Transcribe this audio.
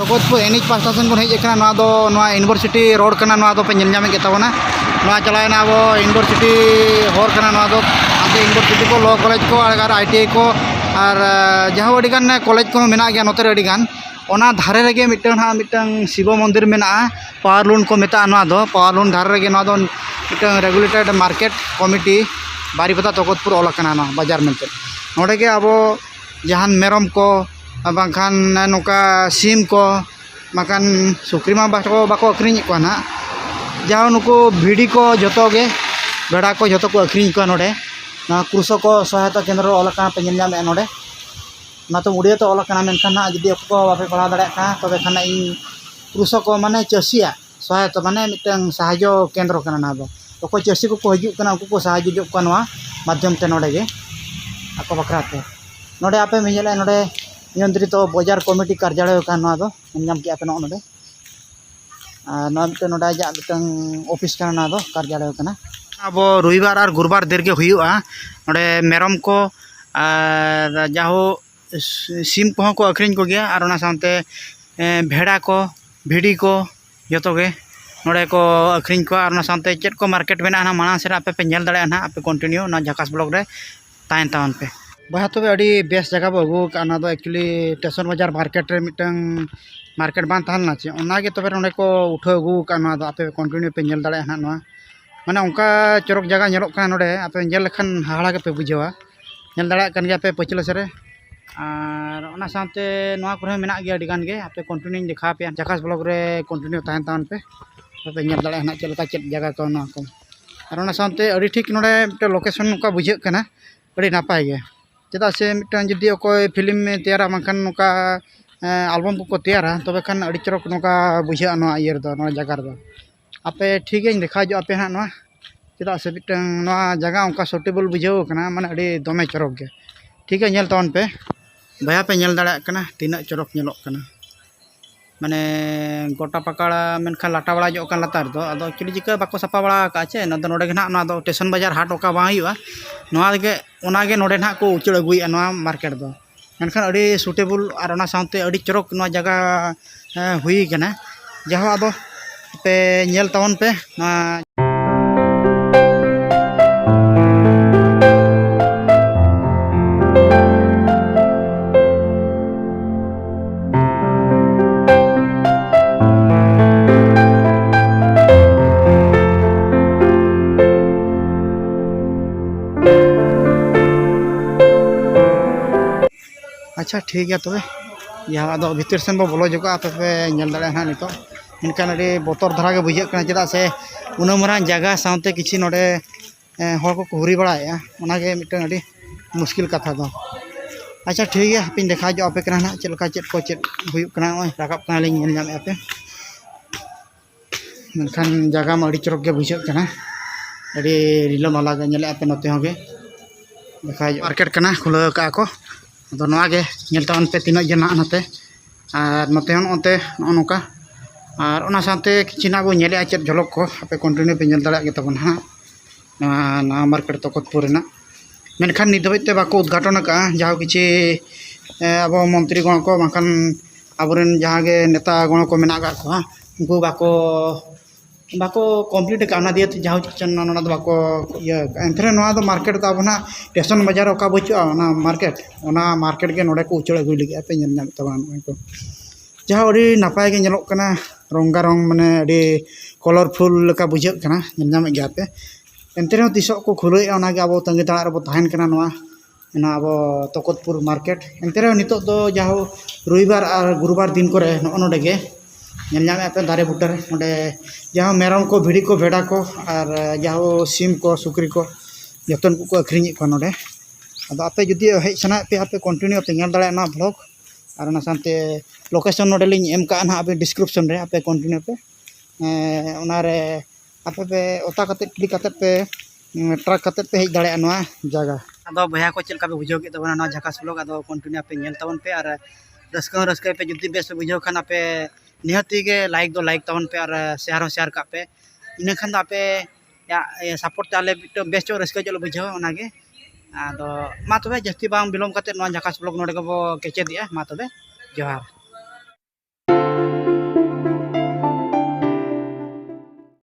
तकोतपुर एनिज pasta Sen बन hedge ना university road करना पे नामे गेताबना चलाना अब यूनिवर्सिटी हर करना आते यूनिवर्सिटी को लॉ कॉलेज को और ITI को और जहाँ अड़ीगान कॉलेज को मेना गया नोते अड़ीगान ओना धारे रेगे मिटन शिव मंदिर मेना पावरलून को मेता पावरलून धारे रेगे मिटन रेगुलेटेड मार्केट कमिटी बारीपदा तकोतपुर ओलकना बाजार मेंते नोडे के अब जहान मेरम को बांखान नोका सीम को बांखान सुक्री मा बाको अक्रिñ को ना जहाँ नुको भिडी को जतो गे बेड़ा को जतो को अक्रिñ को नोडे ना कृषक को सहायता केंद्र ओलकना पे नामे नोडे ना तो उड़िया तो ओलकना मेनखान ना जुदी को बापे पढ़ा दाड़ा का तबे खाना इन कृषक को माने चसिया सहायता माने मिटन साहाय्य केंद्र कना ना दो तो चसी को हजू कना उनको को साहाय्य जो को नोआ माध्यम ते नोडे गे आको बकराते नोडे आपे मिजले नोडे नियंत्रित बाजार कमिटी कार्यालय का नोआ दो नाम के आपे नोडे ना मिटन नोडे जा मिटन ऑफिस का ना दो कार्यालय कना अब रविवार और गुरुवार देरगे हुआ नोडे मेरम को जाहो सीम को अक्रिñ को गया और सामते भेड़ा को भिडी को जो गे नोडे को अक्रिñ को और सामते चेक को मार्केट में ना माना से आपे पे नेल दाड़ा ना आपे कंटिन्यू ना झाकास ब्लॉक रे तायन तावन पे बहा तबे अड़ी बेस जगह बो अगू का ना दो एक्चुअली स्टेशन बाजार मार्केट रे मिटन मार्केट बान ताहलना चे ओना गे तबे नोडे को उठा अगू का ना दो आपे कंटिन्यू पे नेल दाड़ा ना नोआ माने उनका चरक जगह नेलोक का नोडे आपे नेल लखन हाड़ा के पे बुझावा नेल दाड़ा कन गया पे पचलस रे और ओना सामते नोआ को मेना गया अड़ीगान गे आपे कंटिन्यू दिखा पे झाकास ब्लॉक रे कंटिन्यू ताहन तावन पे आपे नेल दाड़ा ना चलका चेक जगह को ना को और ओना सामते अड़ी ठीक नोडे मिटे लोकेशन का बुझे कना अड़ी नापाय गे चेदा से मिटन जुदी अकोय फिल्म में तैयारा मानखान नोका एल्बम को तैयारा तबे खान अड़ी चरक नोका बुझा नोआ इयर दो नोआ जगह रे आपे ठीक है देखा जो आपे हाँ चेदा से मिटन नोआ जगह उनका सुटेबल बुझाव कना माने अड़ी दमे चरक गे ठीक है नेल तावन पे भैया पे नेल दाड़ा कना तीना चरक नेलोक कना माने गोटा पकड़ा मेनखान लाटा बड़ा जो कान लातार दो अदो एक्चुअली जिका बाको सापा बड़ा का चे न नोडे गे ना दो स्टेशन बाजार हाट ओका बा हुआ नोआ गे ओना गे नोडे ना को उचड़ अगुई नोआ मार्केट दो मेनखान अड़ी सुटेबल और ओना सामते अड़ी चरक नोआ जगह हुई कना जहाँ अदो पे नेल तावन पे नोआ अच्छा ठीक है तबे यहाँ अदो भीतर सेन बो बोलो जोगा आपे पे नेल दाड़ा ना नितो इनकान अड़ी बतर धरा के बुझे कना चेदा से उना मारां जगह सामते किछि नोडे हर को हुरी बड़ाया ओना गे मिटन अड़ी मुश्किल कथा दो अच्छा ठीक है पिन देखा जो आपे कना ना चलका चेक को चेक हुयुक कना ओय राकाब कना लिंग नेल नामे आपे मेनखान जगह मा अड़ी चरक गे बुझे कना अड़ी रिलो माला गे नेल आपे नोते होगे देखा जो मार्केट कना खुला का को अदो नोआ गे नेल तावन पे तीना जना नते और नोते हन ओते नोका और ओना साथे किछिना बो नेले चेक झलक को आपे कंटिन्यू पे नेल दाड़ा गे तबन हा ना मार्केट तकोतपुर रेना मेनखान नित धबिते बाको उद्घाटन का जहाँ किछि अब मंत्री गण को बांखान आबरेन जहाँ गे नेता गण को मेना का को उनको बाको बाको कंप्लीट का ना दिए जहाँ चन ना बाको ये एंथरे नोआ दो मार्केट तो अब ना स्टेशन बाजार ओका बचुआ ना मार्केट के नोडे को उचड़ अगुई लगे पे नेल नाम तबान को जहाँ अड़ी नापाय गे नेलोक कना रंगा रंग माने अड़ी कलरफुल लेका बुझे कना नेल नाम गे आपे एंतरे तीसो को खुले ओना गे अब तंगे ताड़ा रे बो ताहेन कना नोआ ना अब तकोतपुर मार्केट एंतरे नितो दो जहाँ रविवार और गुरुवार दिन करे नोडे गे नेल नामे आपे दारे बुटर नोडे जहाँ मेरम को भिड़ी को भेड़ा को और जहाँ सीम को सुक्री को जतन को अक्रिñ को नोडे अदो आपे जुदी हेज सना पे आपे कंटिन्यू पे नेल दाड़ा ना ब्लॉग और ना सामते लोकेशन नोडे लिंग एम का ना आपे डिस्क्रिप्शन रे आपे कंटिन्यू पे ओना रे आपे पे ओता कते क्लिक कते पे ट्रैक कते पे हेज दाड़ा नोआ जगह अदो भैया को चलका पे बुझो के तबना ना झाकास ब्लॉग अदो कंटिन्यू पे नेल तावन पे और रस्का पे जुदी बेस बुझो खाना पे निहती के लाइक दो लाइक तावन पे और शेयर का पे इन खान आपे या सपोर्ट ताले बेस चो रस्का चलो बुझो ओना गे आदो मा तबे जस्ती बांग बिलोम कते नोआ झाकास ब्लॉग नोडे को केचे दिया मा तबे जोहार।